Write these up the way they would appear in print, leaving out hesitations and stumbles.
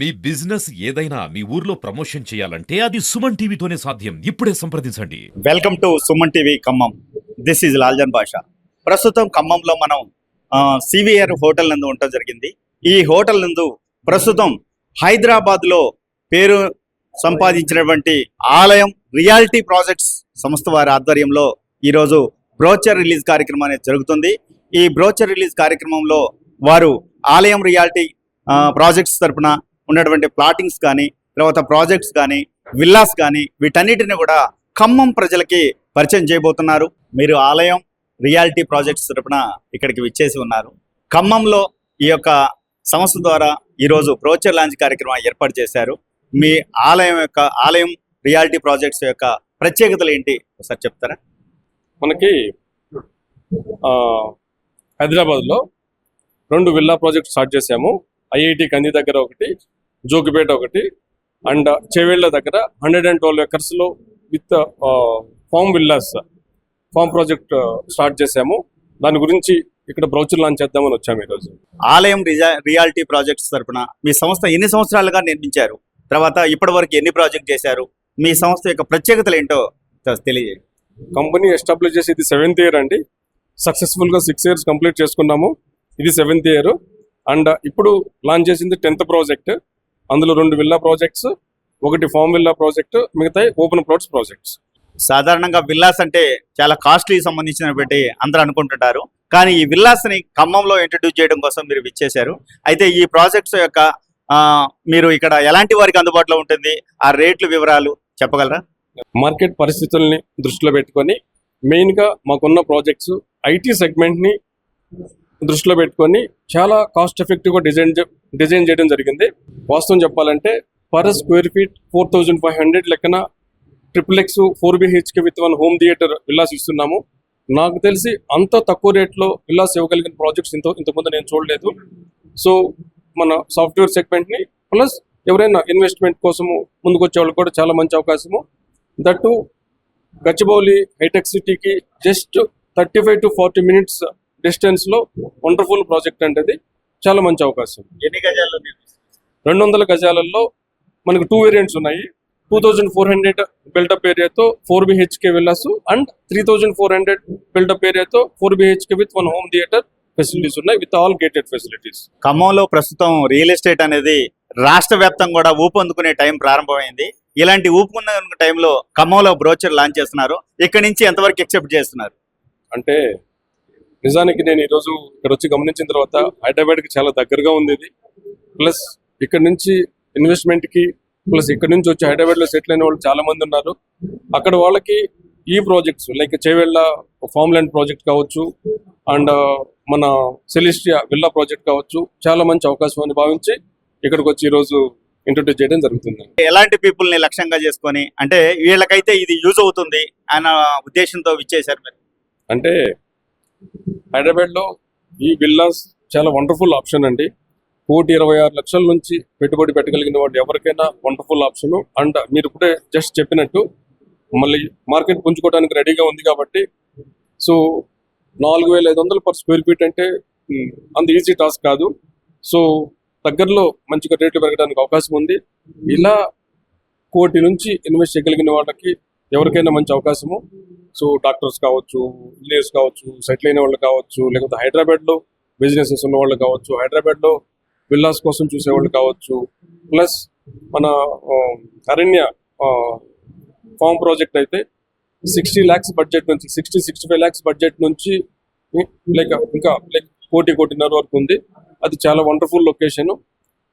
మీ business ఏదైనా మీ ఊర్లో promotion చేయాలంటే అది సుమన్ టీవీతోనే సాధ్యం. ఇప్పుడే సంప్రదించండి. Welcome to Suman TV Khammam. This is Laljan Basha. ప్రస్తుతం ఖమ్మంలో మనం సివిఆర్ హోటల్ నందు ఉండటం జరిగింది. ఈ హోటల్ నందు ప్రస్తుతం హైదరాబాద్లో పేరు సంపాదించినటువంటి ఆలయం రియాలిటీ ప్రాజెక్ట్స్ సంస్థ వారి ఆధ్వర్యంలో ఈరోజు బ్రోచర్ రిలీజ్ కార్యక్రమం అనేది జరుగుతుంది. ఈ బ్రోచర్ రిలీజ్ కార్యక్రమంలో వారు ఆలయం రియాలిటీ ప్రాజెక్ట్స్ తరపున ఉన్నటువంటి ప్లాటింగ్స్ కానీ, తర్వాత ప్రాజెక్ట్స్ కానీ, విల్లాస్ కానీ వీటన్నిటిని కూడా ఖమ్మం ప్రజలకి పరిచయం చేయబోతున్నారు. మీరు ఆలయం రియాలిటీ ప్రాజెక్ట్స్ తరపున ఇక్కడికి విచ్చేసి ఉన్నారు. ఖమ్మంలో ఈ యొక్క సంస్థ ద్వారా ఈరోజు బ్రోచర్ లాంచ్ కార్యక్రమం ఏర్పాటు చేశారు. మీ ఆలయం రియాలిటీ ప్రాజెక్ట్స్ యొక్క ప్రత్యేకతలు ఏంటి ఒకసారి చెప్తారా? మనకి హైదరాబాద్లో 2 విల్లా ప్రాజెక్ట్ స్టార్ట్ చేసాము. ఐఐటి కంది దగ్గర ఒకటి, జోగిపేట ఒకటి, అండ్ చేవేళ్ల దగ్గర 112 ఎకర్స్లో with farm villas farm project start చేసాము. దాని గురించి ఇక్కడ బ్రౌచర్ లాంచ్ చేద్దామని వచ్చాము ఈరోజు. ఆలయం రియాలిటీ ప్రాజెక్ట్స్ తరపున మీ సంస్థ ఎన్ని సంవత్సరాలుగా నిర్మించారు? తర్వాత ఇప్పటి వరకు ఎన్ని ప్రాజెక్ట్ చేశారు? మీ సంస్థ యొక్క ప్రత్యేకతలు ఏంటో తెలియజేయండి. కంపెనీ ఎస్టాబ్లిష్ చేసి ఇది 7th ఇయర్ అండి. సక్సెస్ఫుల్గా 6 years కంప్లీట్ చేసుకున్నాము. ఇది 7th ఇయర్. అండ్ ఇప్పుడు లాంచ్ చేసింది 10th ప్రాజెక్ట్. అందులో 2 విల్లా ప్రాజెక్ట్స్, ఒకటి ఫామ్ విల్లా ప్రాజెక్ట్, మిగతా ఓపెన్ ప్లాట్స్ ప్రాజెక్ట్స్. సాధారణంగా విల్లాస్ అంటే చాలా కాస్ట్లీ సంబంధించినటువంటి అందరూ అనుకుంటుంటారు. కానీ ఈ విల్లాస్ని ఖమ్మంలో ఇంట్రడ్యూస్ చేయడం కోసం మీరు విచ్చేశారు. అయితే ఈ ప్రాజెక్ట్స్ యొక్క మీరు ఇక్కడ ఎలాంటి వారికి అందుబాటులో ఉంటుంది, ఆ రేట్లు వివరాలు చెప్పగలరా? మార్కెట్ పరిస్థితుల్ని దృష్టిలో పెట్టుకొని మెయిన్గా మాకున్న ప్రాజెక్ట్స్ ఐటీ సెగ్మెంట్ని దృష్టిలో పెట్టుకొని చాలా కాస్ట్ ఎఫెక్టివ్గా డిజైన్ చేయడం జరిగింది. వాస్తవం చెప్పాలంటే పర్ స్క్వేర్ ఫీట్ 4500 లెక్కన XXX 4BHK with 1 home theatre villas ఇస్తున్నాము. నాకు తెలిసి అంత తక్కువ రేట్లో విల్లాస్ ఇవ్వగలిగిన ప్రాజెక్ట్స్ ఇంతకుముందు నేను చూడలేదు. సో మన సాఫ్ట్వేర్ సెగ్మెంట్ని ప్లస్ ఎవరైనా ఇన్వెస్ట్మెంట్ కోసము ముందుకు వచ్చే వాళ్ళు కూడా చాలా మంచి అవకాశము. దట్టు గచ్చిబౌలి హైటెక్ సిటీకి జస్ట్ 35 to 40 minutes డిస్టెన్స్లో వండర్ఫుల్ ప్రాజెక్ట్ అంటే అది చాలా మంచి అవకాశం. ఎన్ని గజాల్లో? 200 గజాలలో మనకు 2 వేరియంట్స్ ఉన్నాయి. 2400 బిల్డప్ ఏరియాతో 4BHK విల్లాస్ అండ్ 3400 బిల్డప్ ఏరియాతో 4BHK with 1 home theatre facilities ఉన్నాయి, విత్ ఆల్ గేటెడ్ ఫెసిలిటీస్. ఖమ్మంలో ప్రస్తుతం రియల్ ఎస్టేట్ అనేది రాష్ట్ర వ్యాప్తంగా కూడా ఊపందుకునే టైం ప్రారంభమైంది. ఇలాంటి ఊపుకున్న టైంలో ఖమ్మంలో బ్రోచర్ లాంచ్ చేస్తున్నారు. ఇక్కడి నుంచి ఎంతవరకు ఎక్సెప్ట్ చేస్తున్నారు? అంటే నిజానికి నేను ఈరోజు ఇక్కడ వచ్చి గమనించిన తర్వాత హైదరాబాద్కి చాలా దగ్గరగా ఉంది ఇది. ప్లస్ ఇక్కడ నుంచి ఇన్వెస్ట్మెంట్కి, ప్లస్ ఇక్కడ నుంచి వచ్చి హైదరాబాద్లో సెటిల్ అయిన వాళ్ళు చాలా మంది ఉన్నారు. అక్కడ వాళ్ళకి ఈ projects like Chevella farm land project కావచ్చు, అండ్ మన సెలిస్టియా విల్లా ప్రాజెక్ట్ కావచ్చు, చాలా మంచి అవకాశం అని భావించి ఇక్కడికి వచ్చి ఈరోజు ఇంట్రొడ్యూస్ చేయడం జరుగుతుంది. ఎలాంటి పీపుల్ ని లక్ష్యంగా చేసుకొని, అంటే వీళ్ళకైతే ఇది యూజ్ అవుతుంది అన్న ఉద్దేశంతో విచ్చేశారు మీరు? అంటే హైదరాబాద్లో ఈ విల్లాస్ చాలా వండర్ఫుల్ ఆప్షన్ అండి. 1,26,00,000 నుంచి పెట్టుబడి పెట్టగలిగిన వాళ్ళు ఎవరికైనా వండర్ఫుల్ ఆప్షన్. అండ్ మీరు ఇప్పుడే జస్ట్ చెప్పినట్టు మళ్ళీ మార్కెట్ పుంజుకోవడానికి రెడీగా ఉంది కాబట్టి, సో 4,500 per square feet అంటే అంత ఈజీ టాస్క్ కాదు. సో దగ్గరలో మంచిగా రేట్లు పెరగడానికి అవకాశం ఉంది. ఇలా 1 కోటి నుంచి ఇన్వెస్ట్ చేయగలిగిన వాళ్ళకి ఎవరికైనా మంచి అవకాశము. సో డాక్టర్స్ కావచ్చు, ఇంజనీర్స్ కావచ్చు, సెటిల్ అయిన వాళ్ళు కావచ్చు, లేకపోతే హైదరాబాద్లో బిజినెసెస్ ఉన్న వాళ్ళు కావచ్చు, హైదరాబాద్లో విల్లాస్ కోసం చూసేవాళ్ళు కావచ్చు, ప్లస్ మన అరణ్య ఫామ్ ప్రాజెక్ట్ అయితే 60 lakhs బడ్జెట్ నుంచి 65 lakhs బడ్జెట్ నుంచి ఇంకా 1,5 వరకు ఉంది. అది చాలా వండర్ఫుల్ లొకేషన్.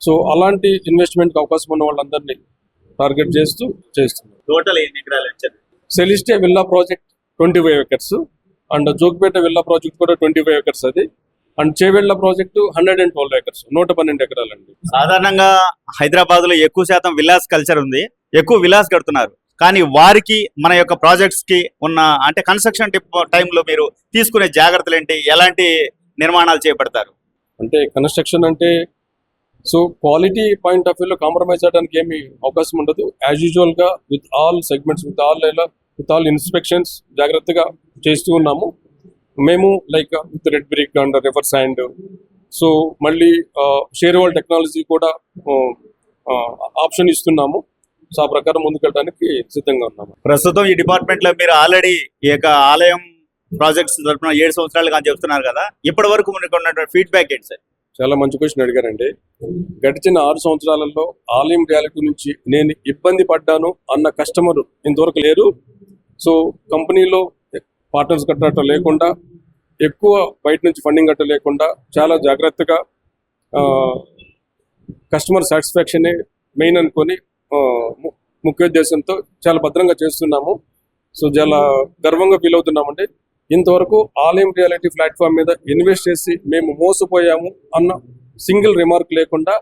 సో అలాంటి ఇన్వెస్ట్మెంట్కి అవకాశం ఉన్న వాళ్ళందరినీ టార్గెట్ చేస్తూ చేస్తున్నారు. టోటల్ ఎన్ని ఎకరాలు ఇచ్చారు? Celestia villa project 25 acres, and Jogipet villa project కూడా 25 acres అది, అండ్ చేవేళ్ల ప్రాజెక్టు 112 acres, 112 ఎకరాలండి. సాధారణంగా హైదరాబాద్ లో ఎక్కువ శాతం విలాస్ కల్చర్ ఉంది, ఎక్కువ విలాస్ కడుతున్నారు. కానీ వారికి మన యొక్క ప్రాజెక్ట్స్ కి ఉన్న అంటే కన్స్ట్రక్షన్ టైంలో మీరు తీసుకునే జాగ్రత్తలు ఏంటి? ఎలాంటి నిర్మాణాలు చేపడతారు? అంటే కన్స్ట్రక్షన్ అంటే సో క్వాలిటీ పాయింట్ ఆఫ్ వ్యూలో కాంప్రమైజ్ చేయడానికి ఏమి అవకాశం ఉండదు. యాజ్ యూజువల్గా with all segments, with all inspections జాగ్రత్తగా చేస్తూ ఉన్నాము మేము. Like with red brick and river sand. So మళ్ళీ షేర్ వాల్ టెక్నాలజీ కూడా ఆప్షన్ ఇస్తున్నాము. సో ఆ ప్రకారం ముందుకెళ్ళడానికి సిద్ధంగా ఉన్నాము. ప్రస్తుతం ఈ డిపార్ట్మెంట్ లో మీరు ఆల్రెడీ ఈ యొక్క ఆలయం ప్రాజెక్ట్స్ తరపున 7 సంవత్సరాలుగా చెప్తున్నారు కదా, ఇప్పటి వరకు మనకు ఉన్నటువంటి ఫీడ్బ్యాక్ ఏంటి సార్? చాలా మంచి క్వశ్చన్ అడిగారండి. గడిచిన 6 సంవత్సరాలలో ఆలయం రియాలిటీ నుంచి నేను ఇబ్బంది పడ్డాను అన్న కస్టమర్ ఇంతవరకు లేరు. సో కంపెనీలో పార్ట్నర్స్ కట్టడం లేకుండా, ఎక్కువ బయట నుంచి ఫండింగ్ కట్ట లేకుండా చాలా జాగ్రత్తగా కస్టమర్ సాటిస్ఫాక్షనే మెయిన్ అనుకొని ముఖ్యోద్దేశంతో చాలా భద్రంగా చేస్తున్నాము. సో చాలా గర్వంగా ఫీల్ అవుతున్నామండి. ఇంతవరకు ఆలయం రియాలిటీ ప్లాట్ఫామ్ మీద ఇన్వెస్ట్ చేసి మేము మోసపోయాము అన్న సింగిల్ రిమార్క్ లేకుండా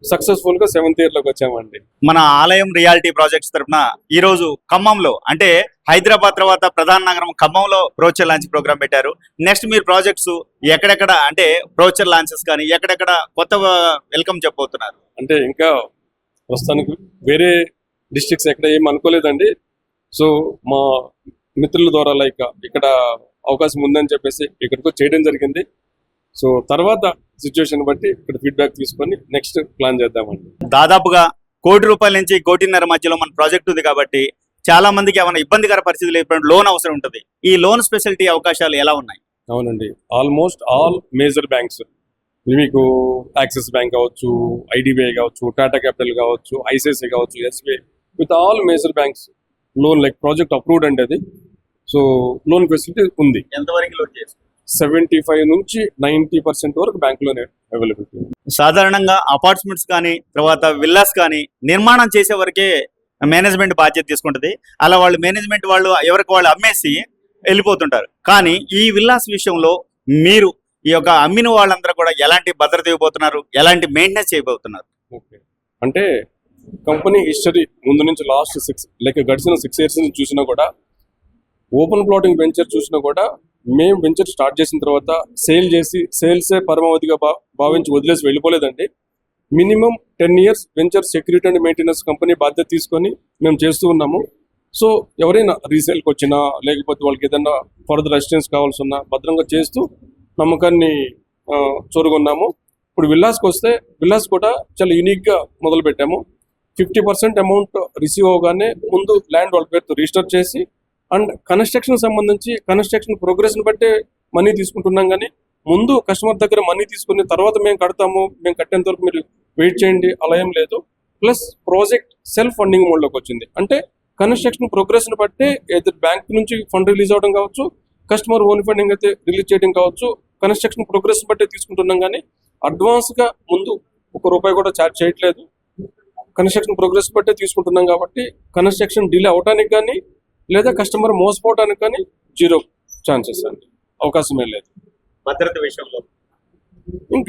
సక్సెస్ఫుల్ గా 7th year లోకి వచ్చామండి. మన ఆలయం రియాలిటీ ప్రాజెక్ట్స్ తరపున ఈ రోజు ఖమ్మంలో, అంటే హైదరాబాద్ తర్వాత ప్రధాన నగరం ఖమ్మంలో బ్రోచర్ లాంచ్ ప్రోగ్రామ్ పెట్టారు. నెక్స్ట్ మీరు ప్రాజెక్ట్స్ ఎక్కడెక్కడ, అంటే బ్రోచర్ లాంచెస్ కానీ ఎక్కడెక్కడ కొత్త వెల్కమ్ చెప్పబోతున్నారు? అంటే ఇంకా ప్రస్తుతానికి వేరే డిస్ట్రిక్ట్స్ ఎక్కడ ఏం అనుకోలేదండి. సో మా మిత్రుల ద్వారా లైక్ ఇక్కడ అవకాశం ఉందని చెప్పేసి ఇక్కడికి చేయడం జరిగింది. సో తర్వాత సిచ్యువేషన్ బట్టి ఇక్కడ ఫీడ్బ్యాక్ తీసుకొని నెక్స్ట్ ప్లాన్ చేద్దామండి. దాదాపుగా ₹1 కోటి నుంచి ₹1.5 కోటి మధ్యలో మన ప్రాజెక్ట్ ఉంది కాబట్టి చాలా మందికి ఏమైనా ఇబ్బందికర పరిస్థితులు ఏర్పడిన లోన్ అవసరం ఉంటుంది. ఈ లోన్ స్పెషాలిటీ అవకాశాలు ఎలా ఉన్నాయి? అవునండి, ఆల్మోస్ట్ ఆల్ మేజర్ బ్యాంక్స్, మీకు యాక్సిస్ బ్యాంక్ కావచ్చు, ఐడిబిఐ కావచ్చు, టాటా క్యాపిటల్ కావచ్చు, ఐసిఐసిఐ కావచ్చు, SBI, with all major banks loan like project approved అండి అది. సో లోన్ ఫెసిలిటీ ఉంది. ఎంతవరకు లోన్ చేస్తారు? 75 నుంచి 90% వరకు బ్యాంకులోనే అవైలబిలిటీ. సాధారణంగా అపార్ట్మెంట్స్ కానీ తర్వాత విల్లాస్ కానీ నిర్మాణం చేసే వరకే మేనేజ్మెంట్ బాధ్యత తీసుకుంటుంది. అలా వాళ్ళు మేనేజ్మెంట్ వాళ్ళు ఎవరికి వాళ్ళు అమ్మేసి వెళ్ళిపోతుంటారు. కానీ ఈ విల్లాస్ విషయంలో మీరు ఈ యొక్క అమ్మిన వాళ్ళందరూ కూడా ఎలాంటి భద్రత ఇవ్వబోతున్నారు, ఎలాంటి మెయింటెనెన్స్ చేయబోతున్నారు? ఓకే, అంటే కంపెనీ హిస్టరీ ముందు నుంచి లాస్ట్ 6 గడిచిన 6 years నుంచి చూసినా కూడా, ఓపెన్ ప్లాటింగ్ వెంచర్ చూసినా కూడా, మేము వెంచర్ స్టార్ట్ చేసిన తర్వాత సేల్సే పరమావధిగా భావించి వదిలేసి వెళ్ళిపోలేదండి. Minimum 10 years venture security and maintenance company బాధ్యత తీసుకొని మేము చేస్తూ ఉన్నాము. సో ఎవరైనా రీసేల్కి వచ్చినా, లేకపోతే వాళ్ళకి ఏదైనా ఫర్దర్ అసిస్టెన్స్ కావాల్సి ఉన్నా భద్రంగా చేస్తూ నమ్మకాన్ని చూరుకున్నాము. ఇప్పుడు విల్లాస్కి వస్తే, విల్లాస్ కూడా చాలా యూనిక్గా మొదలు పెట్టాము. 50% అమౌంట్ రిసీవ్ అవగానే ముందు ల్యాండ్ వాళ్ళ పేరుతో రిజిస్టర్ చేసి, అండ్ కన్స్ట్రక్షన్ సంబంధించి కన్స్ట్రక్షన్ ప్రోగ్రెస్ని బట్టే మనీ తీసుకుంటున్నాం. కానీ ముందు కస్టమర్ దగ్గర మనీ తీసుకుని తర్వాత మేము కడతాము, మేము కట్టేంత వరకు మీరు వెయిట్ చేయండి, అలా ఏం లేదు. ప్లస్ ప్రాజెక్ట్ సెల్ఫ్ ఫండింగ్ మోడ్లోకి వచ్చింది. అంటే కన్స్ట్రక్షన్ ప్రోగ్రెస్ని బట్టే ఏదో బ్యాంక్ నుంచి ఫండ్ రిలీజ్ అవ్వడం కావచ్చు, కస్టమర్ ఓన్ ఫండింగ్ అయితే రిలీజ్ చేయడం కావచ్చు, కన్స్ట్రక్షన్ ప్రోగ్రెస్ బట్టే తీసుకుంటున్నాం. కానీ అడ్వాన్స్గా ముందు ₹1 కూడా ఛార్జ్ చేయట్లేదు. కన్స్ట్రక్షన్ ప్రోగ్రెస్ బట్టే తీసుకుంటున్నాం కాబట్టి కన్స్ట్రక్షన్ డిలే అవడానికి కానీ, లేదా కస్టమర్ మోసపోవడానికి కానీ 0 ఛాన్సెస్ అండి, అవకాశమే లేదు. భద్రత విషయంలో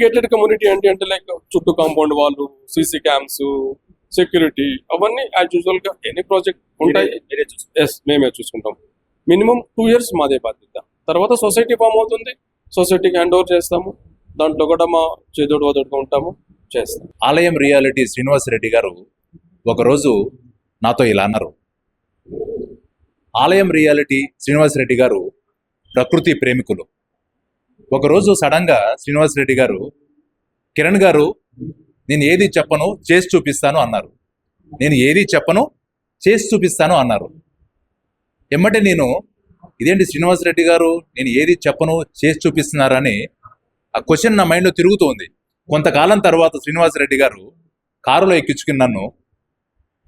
గేటెడ్ కమ్యూనిటీ అంటే లైక్ చుట్టూ కాంపౌండ్ వాళ్ళు, సీసీ క్యామ్స్, సెక్యూరిటీ, అవన్నీ యాజ్ యూజువల్ గా ఎనీ ప్రాజెక్ట్ ఉంటాయి. మేమే చూసుకుంటాం. మినిమం 2 years మాదే బాధ్యత. తర్వాత సొసైటీ ఫామ్ అవుతుంది, సొసైటీకి హ్యాండ్ ఓవర్ చేస్తాము. దాంట్లో కూడా మా చేదోడు వదోడుగా ఉంటాము, చేస్తాం. ఆలయం రియాలిటీ శ్రీనివాసరెడ్డి గారు ఒకరోజు నాతో ఇలా అన్నారు. ఆలయం రియాలిటీ శ్రీనివాసరెడ్డి గారు ప్రకృతి ప్రేమికులు. ఒకరోజు సడన్గా శ్రీనివాసరెడ్డి గారు, కిరణ్ గారు, నేను ఏది చెప్పను చేసి చూపిస్తాను అన్నారు. నేను ఏది చెప్పను చేసి చూపిస్తాను అన్నారు. ఎమ్మటే నేను, ఇదేంటి శ్రీనివాసరెడ్డి గారు నేను ఏది చెప్పను చేసి చూపిస్తున్నారని ఆ క్వశ్చన్ నా మైండ్లో తిరుగుతూ ఉంది. కొంతకాలం తర్వాత శ్రీనివాసరెడ్డి గారు కారులో ఎక్కించుకుని నన్ను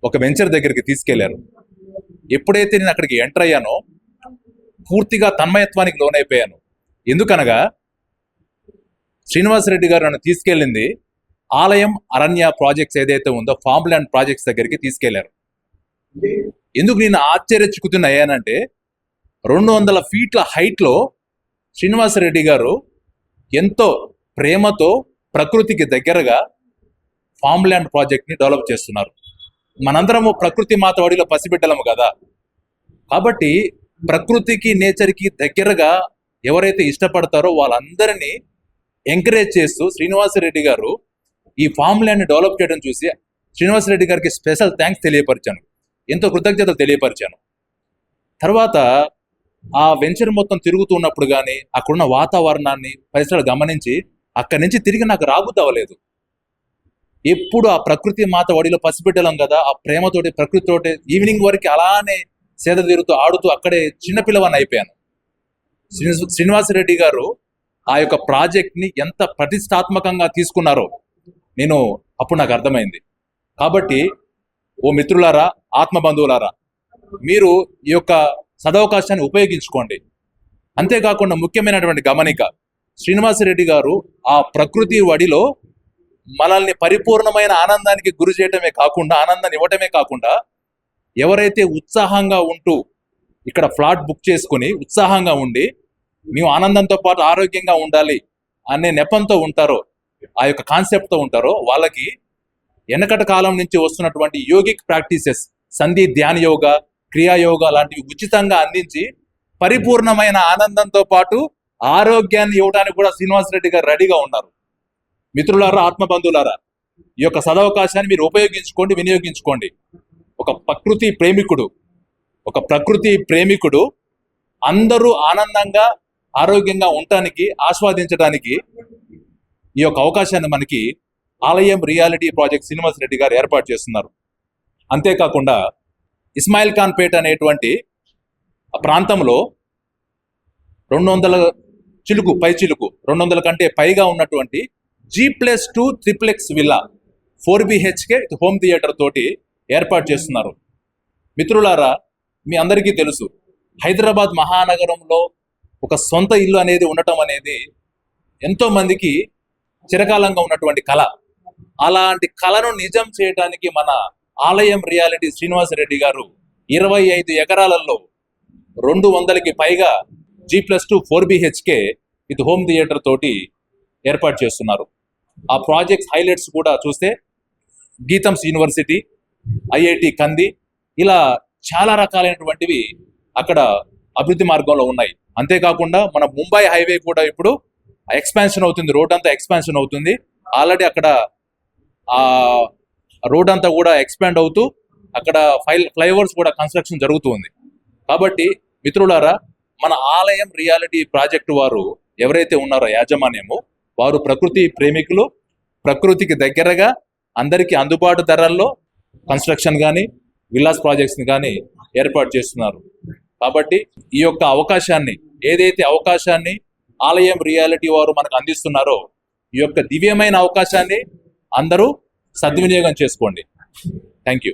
ఒక వెంచర్ దగ్గరికి తీసుకెళ్లారు. ఎప్పుడైతే నేను అక్కడికి ఎంటర్ అయ్యానో పూర్తిగా తన్మయత్వానికి లోనైపోయాను. ఎందుకనగా శ్రీనివాసరెడ్డి గారు నన్ను తీసుకెళ్ళింది ఆలయం అరణ్య ప్రాజెక్ట్స్ ఏదైతే ఉందో ఫార్మ్ ల్యాండ్ ప్రాజెక్ట్స్ దగ్గరికి తీసుకెళ్లారు. ఎందుకు నేను ఆశ్చర్యచుకుతున్నాయానంటే 200 feet హైట్లో శ్రీనివాసరెడ్డి గారు ఎంతో ప్రేమతో ప్రకృతికి దగ్గరగా ఫార్మ్ ల్యాండ్ ప్రాజెక్ట్ని డెవలప్ చేస్తున్నారు. మనందరము ప్రకృతి మాత వాడిలో పసిబిడ్డలము కదా. కాబట్టి ప్రకృతికి నేచర్కి దగ్గరగా ఎవరైతే ఇష్టపడతారో వాళ్ళందరినీ ఎంకరేజ్ చేస్తూ శ్రీనివాసరెడ్డి గారు ఈ ఫార్మ్ ల్యాండ్ని డెవలప్ చేయడం చూసి శ్రీనివాసరెడ్డి గారికి స్పెషల్ థ్యాంక్స్ తెలియపరిచాను, ఎంతో కృతజ్ఞతలు తెలియపరిచాను. తర్వాత ఆ వెంచర్ మొత్తం తిరుగుతున్నప్పుడు కానీ అక్కడున్న వాతావరణాన్ని పరిసరాలు గమనించి అక్కడి నుంచి తిరిగి నాకు రాబుద్ది అవ్వలేదు. ఎప్పుడు ఆ ప్రకృతి మాత ఒడిలో పసిబిడ్డలం కదా, ఆ ప్రేమతోటి ప్రకృతితోటి ఈవినింగ్ వరకు అలానే సేద తీరుతూ ఆడుతూ అక్కడే చిన్నపిల్లవాన్ని అయిపోయాను. శ్రీనివాసరెడ్డి గారు ఆ యొక్క ప్రాజెక్ట్ ని ఎంత ప్రతిష్టాత్మకంగా తీసుకున్నారో నేను అప్పుడు నాకు అర్థమైంది. కాబట్టి ఓ మిత్రులారా, ఆత్మబంధువులారా, మీరు ఈ యొక్క సదవకాశాన్ని ఉపయోగించుకోండి. అంతేకాకుండా ముఖ్యమైనటువంటి గమనిక, శ్రీనివాసరెడ్డి గారు ఆ ప్రకృతి వడిలో మనల్ని పరిపూర్ణమైన ఆనందానికి గురి చేయటమే కాకుండా, ఆనందాన్ని ఇవ్వటమే కాకుండా, ఎవరైతే ఉత్సాహంగా ఉంటూ ఇక్కడ ఫ్లాట్ బుక్ చేసుకుని ఉత్సాహంగా ఉండి మేము ఆనందంతో పాటు ఆరోగ్యంగా ఉండాలి అనే నెపంతో ఉంటారో, ఆ యొక్క కాన్సెప్ట్తో ఉంటారో, వాళ్ళకి వెనకటి కాలం నుంచి వస్తున్నటువంటి యోగిక్ ప్రాక్టీసెస్, సంధి ధ్యాన యోగా, క్రియాయోగా లాంటివి ఉచితంగా అందించి పరిపూర్ణమైన ఆనందంతో పాటు ఆరోగ్యాన్ని ఇవ్వడానికి కూడా శ్రీనివాసరెడ్డి గారు రెడీగా ఉన్నారు. మిత్రులారా, ఆత్మబంధువులారా, ఈ యొక్క సదవకాశాన్ని మీరు ఉపయోగించుకోండి, వినియోగించుకోండి. ఒక ప్రకృతి ప్రేమికుడు అందరూ ఆనందంగా ఆరోగ్యంగా ఉండటానికి, ఆస్వాదించడానికి ఈ యొక్క అవకాశాన్ని మనకి ఆలయం రియాలిటీ ప్రాజెక్ట్ శ్రీనివాసరెడ్డి గారు ఏర్పాటు చేస్తున్నారు. అంతేకాకుండా ఇస్మాయిల్ ఖాన్ పేట అనేటువంటి ప్రాంతంలో 200 200 కంటే పైగా ఉన్నటువంటి G+2 triplex villa 4 BHK home theatre తోటి ఏర్పాటు చేస్తున్నారు. మిత్రులారా, మీ అందరికీ తెలుసు, హైదరాబాద్ మహానగరంలో ఒక సొంత ఇల్లు అనేది ఉండటం అనేది ఎంతో మందికి చిరకాలంగా ఉన్నటువంటి కళ. అలాంటి కళను నిజం చేయడానికి మన ఆలయం రియాలిటీ శ్రీనివాసరెడ్డి గారు 25 ఎకరాలలో 200కి పైగా G+2 4 BHK with home theatre తోటి ఏర్పాటు చేస్తున్నారు. ఆ ప్రాజెక్ట్స్ హైలైట్స్ కూడా చూస్తే గీతమ్స్ యూనివర్సిటీ, IIT కంది, ఇలా చాలా రకాలైనటువంటివి అక్కడ అభివృద్ధి మార్గంలో ఉన్నాయి. అంతేకాకుండా మన ముంబై హైవే కూడా ఇప్పుడు ఎక్స్పాన్షన్ అవుతుంది, రోడ్ అంతా ఎక్స్పాన్షన్ అవుతుంది. ఆల్రెడీ అక్కడ ఆ రోడ్ అంతా కూడా ఎక్స్పాండ్ అవుతూ అక్కడ ఫ్లైఓవర్స్ కూడా కన్స్ట్రక్షన్ జరుగుతుంది. కాబట్టి మిత్రులారా, మన ఆలయం రియాలిటీ ప్రాజెక్టు వారు ఎవరైతే ఉన్నారో యాజమాన్యము, వారు ప్రకృతి ప్రేమికులు, ప్రకృతికి దగ్గరగా అందరికీ అందుబాటు ధరల్లో కన్స్ట్రక్షన్ కానీ విల్లాస్ ప్రాజెక్ట్స్ని కానీ ఏర్పాటు చేస్తున్నారు. కాబట్టి ఈ యొక్క అవకాశాన్ని, ఏదైతే అవకాశాన్ని ఆలయం రియాలిటీ వారు మనకు అందిస్తున్నారో, ఈ యొక్క దివ్యమైన అవకాశాన్ని అందరూ సద్వినియోగం చేసుకోండి. Thank you.